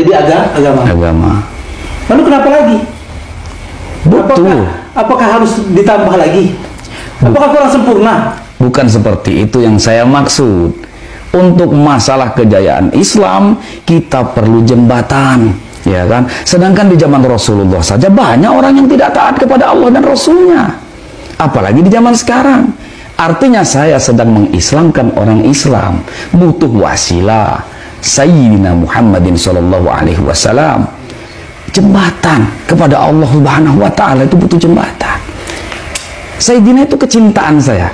menjadi agama. Lalu kenapa lagi? Betul. Apakah harus ditambah lagi? Apakah kurang sempurna? Bukan seperti itu yang saya maksud. Untuk masalah kejayaan Islam, kita perlu jembatan, ya kan? Sedangkan di zaman Rasulullah saja banyak orang yang tidak taat kepada Allah dan Rasulnya. Apalagi di zaman sekarang. Artinya saya sedang mengislamkan orang Islam, butuh wasilah. Sayyidina Muhammadin sallallahu alaihi wasallam. Jembatan kepada Allah Subhanahu wa taala itu butuh jembatan. Sayyidina itu kecintaan saya.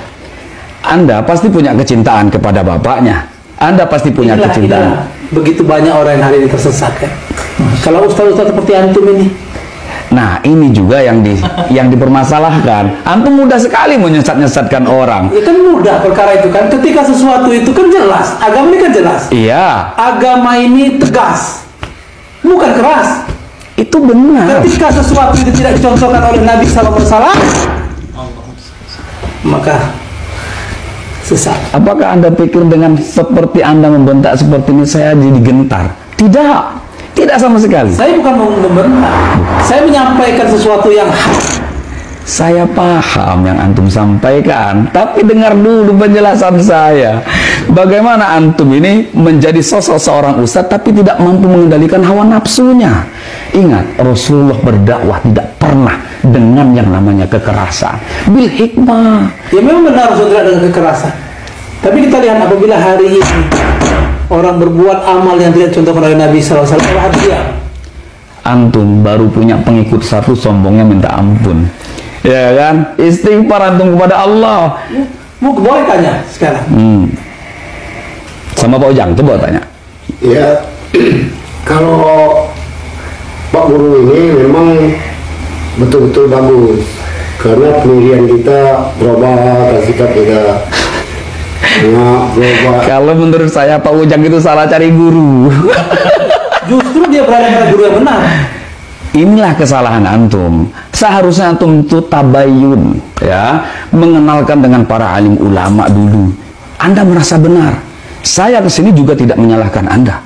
Anda pasti punya kecintaan kepada bapaknya. Anda pasti punya kecintaan. Begitu banyak orang yang hari ini tersesat kan. Kalau ustaz-ustaz seperti antum ini. Nah, ini juga yang dipermasalahkan. Antum mudah sekali menyesat-nyesatkan orang. Ya kan mudah perkara itu kan. Ketika sesuatu itu kan jelas. Agama ini kan jelas. Iya. Agama ini tegas. Bukan keras. Itu benar. Ketika sesuatu itu tidak dicontohkan oleh Nabi SAW, maka sesat. Apakah Anda pikir dengan seperti Anda membentak seperti ini saya jadi gentar? Tidak. Tidak sama sekali. Saya bukan mau membentak. Saya menyampaikan sesuatu yang hak. Saya paham yang antum sampaikan, tapi dengar dulu penjelasan saya. Bagaimana antum ini menjadi sosok seorang ustadz tapi tidak mampu mengendalikan hawa nafsunya. Ingat, Rasulullah berdakwah tidak pernah dengan yang namanya kekerasan. Bil hikmah. Ya memang benar Rasulullah dengan kekerasan. Tapi kita lihat apabila hari ini orang berbuat amal yang tidak contohkan oleh Nabi SAW, bahagia. Antum baru punya pengikut satu, sombongnya minta ampun. Ya kan? Istighfar antum kepada Allah. Mau boleh tanya sekarang? Sama Pak Ujang, coba tanya. Ya, kalau Pak Guru ini memang betul-betul bagus. Karena pendirian kita berubah, sikap kita berubah. Kalau menurut saya Pak Ujang itu salah cari guru. Justru dia berada pada guru yang benar. Inilah kesalahan antum. Seharusnya antum itu tabayun, ya, mengenalkan dengan para alim ulama dulu. Anda merasa benar. Saya kesini juga tidak menyalahkan Anda.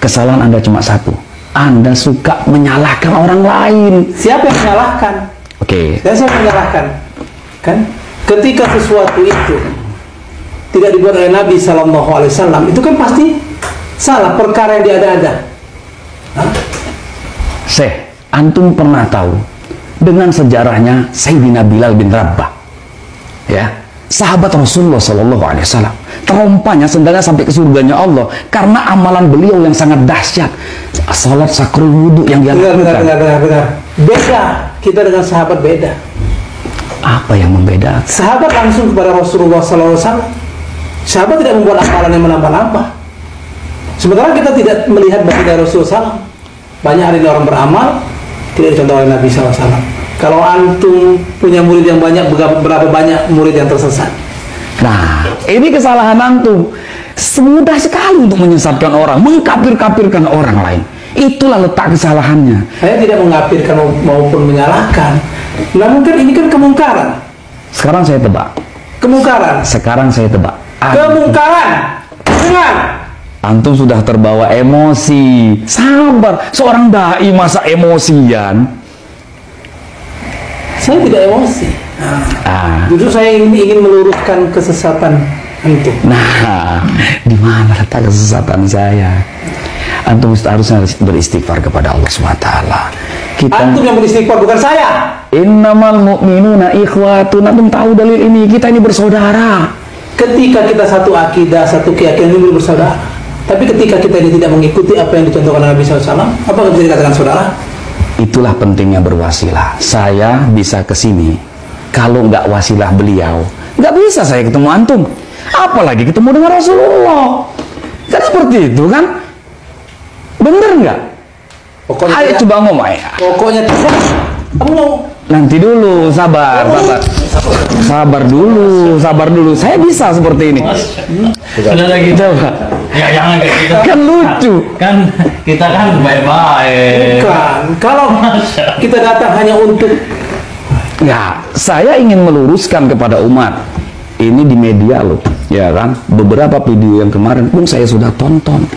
Kesalahan Anda cuma satu. Anda suka menyalahkan orang lain. Siapa yang menyalahkan? Oke. Dan saya menyalahkan. Kan? Ketika sesuatu itu tidak dibuat oleh Nabi SAW, itu kan pasti salah, perkara yang diada-ada. Antum pernah tahu dengan sejarahnya Sayyidina Bilal bin Rabah, ya, sahabat Rasulullah SAW, terompanya sendalnya sampai ke surganya Allah karena amalan beliau yang sangat dahsyat, salat sakrul wudhu yang dia lakukan. Benar. Beda kita dengan sahabat, beda. Apa yang membedakan? Sahabat langsung kepada Rasulullah SAW. Sahabat tidak membuat amalan yang menambah-nambah. Sementara kita tidak melihat baginda Rasulullah SAW. Banyak hari ini orang beramal tidak dicontoh oleh Nabi SAW. Kalau antum punya murid yang banyak, berapa banyak murid yang tersesat? Nah, ini kesalahan antum. Semudah sekali untuk menyesatkan orang, mengkafir-kafirkan orang lain. Itulah letak kesalahannya. Saya tidak mengkafirkan maupun menyalahkan. Namun kan ini kan kemungkaran. Sekarang saya tebak. Kemungkaran. Sekarang saya tebak. Kemungkaran. Dengar. Antum sudah terbawa emosi. Sabar, seorang dai masa emosian? Saya tidak emosi. Justru saya ingin meluruskan kesesatan antum. Nah, di mana letak kesesatan saya? Antum harusnya beristighfar kepada Allah SWT. Antum yang beristighfar, bukan saya. Innamal mu'minuna ikhwatun. Antum tahu dalil ini, kita ini bersaudara. Ketika kita satu akidah, satu keyakinan, ini bersaudara. Tapi ketika kita ini tidak mengikuti apa yang dicontohkan Nabi SAW, apa yang bisa dikatakan saudara? Itulah pentingnya berwasilah. Saya bisa kesini, kalau nggak wasilah beliau, nggak bisa saya ketemu antum. Apalagi ketemu dengan Rasulullah. Kan seperti itu kan? Bener nggak? Pokoknya ayo tidak. Coba ngomong ya. Pokoknya tidak. Kamu nanti dulu, sabar dulu. Saya bisa seperti ini. Sudah lagi coba. Ya jangan kayak gitu. Kan lucu. Kan kita kan baik-baik. Bukan. Kalau kita datang hanya untuk, ya, saya ingin meluruskan kepada umat. Ini di media loh, ya kan? Beberapa video yang kemarin pun saya sudah tonton.